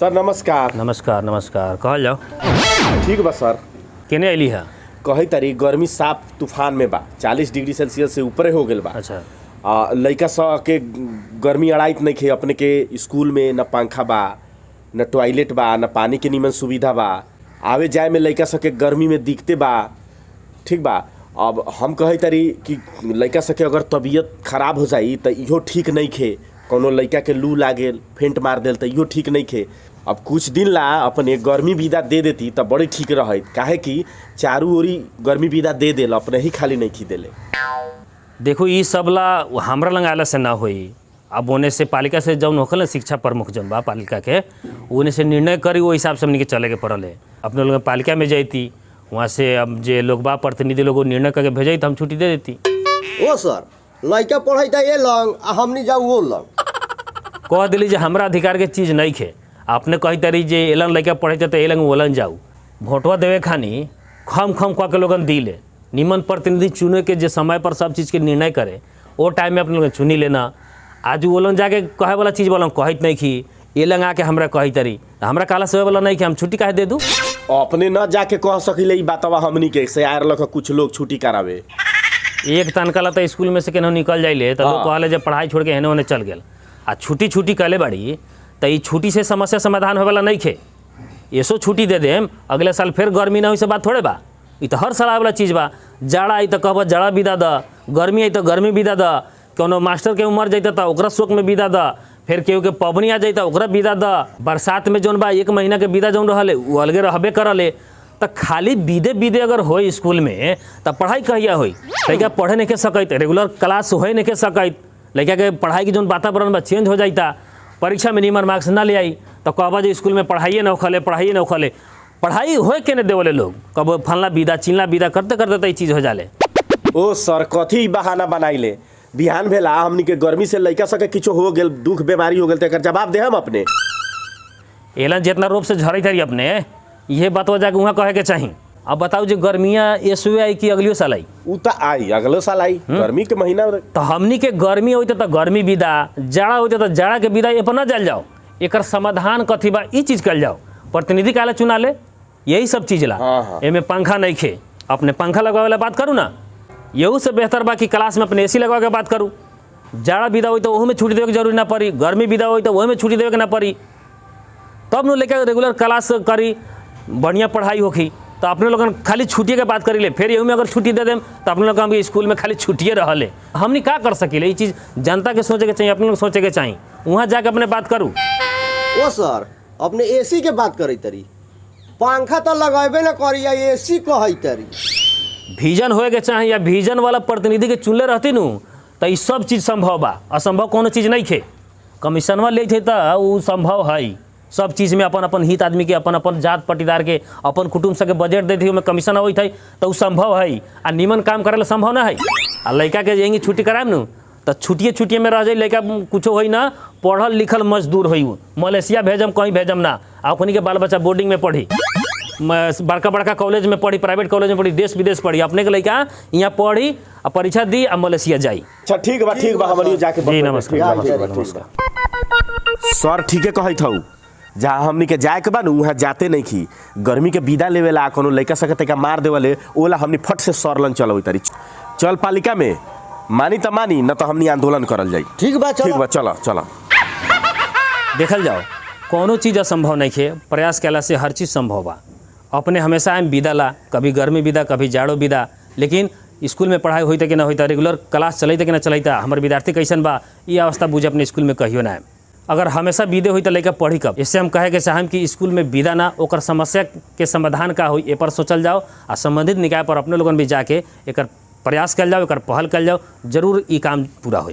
Sir नमस्कार। नमस्कार नमस्कार, कहल जाओ। ठीक बा सर। केने अली है? कही तारी गर्मी साफ तूफान में बा, 40 डिग्री सेल्सियस से ऊपरे हो गल बा। अच्छा। लइका सब के गर्मी अड़ाइत नहीं खे। अपने के स्कूल में न पंखा बा, न टॉयलेट बा, न पानी के नीमन सुविधा बा। आवे जाए में लइका सब के गर्मी में दिखते बा। ठीक बा। अब हम कही तारी कि लइका सब के अगर तबीयत खराब हो जाई तो इहो ठीक नहीं खे। कोनो लइका के लू लागेल, फेंट मार देल तो इहो ठीक नहीं खे। अब कुछ दिन ला अपने गर्मी विदा दे देती तब बड़ी ठीक रहत। काहे कि चारू ओरी गर्मी विदा दे देल, अपने ही खाली नहीं खी देले। देखो ये सब ला हमरा लंग आला से ना होई। अब होने से पालिका से जौन होखल ना, शिक्षा प्रमुख जौन बा पालिका के, उन्हें से निर्णय करी वो हिसाब से हमने के चले के पड़ल है। अपने लोग पालिका में जाती, वहाँ से अब जे लोग बा प्रतिनिधि लोग निर्णय करके भेजाई तो हम छुट्टी दे देती। ओ सर, लइका पढ़ाई ये लंग आ हमनी जाऊ वो लंग। कह दिली जे हमरा अधिकार के चीज़ नहीं खे। आपने कही तारी जे एलन लइका पढ़े तो एलन ओलन जाऊ। भोटवा देवे खानी खम खम कह के लोगन दिले। निमन प्रतिनिधि चुने के जे समय पर सब चीज़ के निर्णय करे, वो टाइम में अपने लोग चुनी लेना। आज ओलन जाके कहे वाला चीज़ वाला कहत नहीं कि ये लंग आके हमरा कही तारी, हमरा काला सेवे वाला नहीं कि हम छुट्टी काहे दे दूँ। अपने न जाके कह सकिले ई बातवा हमनी के से आयर लख कुछ लोग छुट्टी करावे। एक तनका तो स्कूल में से केनहू निकल जाइले तो लोग कहले जब पढ़ाई छोड़ के हेने होने चल गए। आ छुट्टी कहले बाड़ी तो ये छुट्टी से समस्या समाधान होवेला नहीं खे। ऐसो छुट्टी दे देम, अगले साल फिर गर्मी ना हो से बात थोड़े बा। ये तो हर साल आवेला चीज़ बा। जाड़ा आई तो कहब जाड़ा विदा द, गर्मी आई तो गर्मी विदा द, कोनो मास्टर के उमर जाता तो ओकरा शोक में विदा द, फिर केहू के पबनी आ जाता ओकरा विदा द। बरसात में जौन बा 1 महीना के विदा जौन रहले वो अलगे रहबे करले। तो खाली विदे अगर हो स्कूल में तो पढ़ाई कहिया होई? लड़का पढ़े नहीं के सकत, रेगुलर क्लास हो नहीं के सकत। लड़का के पढ़ाई के जो वातावरण बा चेंज हो जाता। परीक्षा में निमन मार्क्स ना ले आई तो कहबा जो स्कूल में पढ़ाइए न उखले, पढ़ाइए न उखले। पढ़ाई होए के नहीं देवले लोग, कब फलना विदा चिल्ला विदा करते करते तो ये चीज़ हो जाले। ओ सर, कथी बहाना बनाइले? बिहान भेला हमनी के गर्मी से लइका सके किछो हो गेल, दुख बीमारी हो गेल तो एकर जवाब दे हम अपने। एलन जितना रूप से झरई थरी अपने, ये बात जाके वहाँ कहे के चाहिए। अब बताओ जो गर्मियाँ एसुए आई कि अगलियो साल आई? उ तो आई, अगले साल आई। गर्मी के महीना तो हमनी के गर्मी होते तो गर्मी विदा, जाड़ा होते तो जाड़ा के विदा, ये पर ना जल जाओ। एकर समाधान कथी बा ई चीज़ कर जाओ। प्रतिनिधि काले चुना ले, यही सब चीज़ ला। एमे पंखा नहीं खे, अपने पंखा लगवावे वाला बात करूँ ना। यहू से बेहतर बा कि क्लास में अपने AC लगवा के बात करूँ। जाड़ा विदा हो तो वह में छुट्टी देवे के जरूरी ना पड़ी, गर्मी विदा हो तो वह में छुट्टी देवे के ना पड़ी। तब न लेकर रेगुलर क्लास करी, बढ़िया पढ़ाई होखी। तो अपने लोगन खाली छुट्टी के बात करी ले, फिर यही में अगर छुट्टी दे देम तो अपने लोग हम स्कूल में खाली छुट्टिए रहले। हमनी का कर सकिले? ये चीज़ जनता के सोचे के चाहिए, अपने लोग सोचे के चाहिए। वहाँ जाके अपने बात करूँ। ओ सर, अपने AC के बात करी तरी, पंखा तो लगाबे ना करी, AC कही तरी। विजन होए के चाहिए, या विजन वाला प्रतिनिधि के चुनले रहती नू तो ये सब चीज़ संभव बा। असंभव कोनो चीज़ नहीं खे। कमीशनवा ले थे तो वो संभव है। सब चीज़ में अपन अपन हित आदमी के, अपन अपन जात पटीदार के, अपन कुटुंब सबके बजट देती में कमीशन होई थे तो वो संभव है। आ निमन काम करे संभव ना है। आ लड़का के जाएंगे छुट्टी कराएम न तो छुट्टिए में रह जाए। लड़का कुछ हो ना, पढ़ल लिखल मजदूर हुई, मलेशिया भेजम कहीं भेजम ना। अपनी के बाल बच्चा बोर्डिंग में पढ़ी, बड़का बड़का कॉलेज में पढ़ी, प्राइवेट कॉलेज में पढ़ी, देश विदेश पढ़ी। अपने के लड़का यहाँ पढ़ी, परीक्षा दी आ मलेशिया जाई। अच्छा ठीक बा हमनी जाके। जी नमस्कार। सर ठीके कहत हऊ। जहाँ हमनी के जाए के बा वहाँ जाते नहीं खी। गर्मी के विदा लेवेला कोनो लइका सके तका मार देवले, ओला हमनी फट से सरलन चलो तारी। चल पालिका में, मानी तो मानी, न तो हमनी आंदोलन करल जाई। ठीक बा, चला चला। देखल जाओ, कोनो चीज़ असंभव नहीं खे। प्रयास कैला से हर चीज़ संभव बा। अपने हमेशा आम विदा ला, कभी गर्मी विदा, कभी जाड़ो विदा। लेकिन स्कूल में पढ़ाई होता कि ना होता, रेगुलर क्लास चलता कि ना चलता, हमारे विद्यार्थी कैसन बा ये अवस्था बुझे अपने स्कूल में कहियो ना। अगर हमेशा विदे हुई तो लड़का पढ़ी कब? इससे हम कहे के चाहें कि स्कूल में विदा ना, ओकर समस्या के समाधान का हो ए पर सोचल जाओ। आ संबंधित निकाय पर अपने लोगन भी जाके एक प्रयास कल जाओ, एक पहल कल जाओ, जरूर ये काम पूरा हो।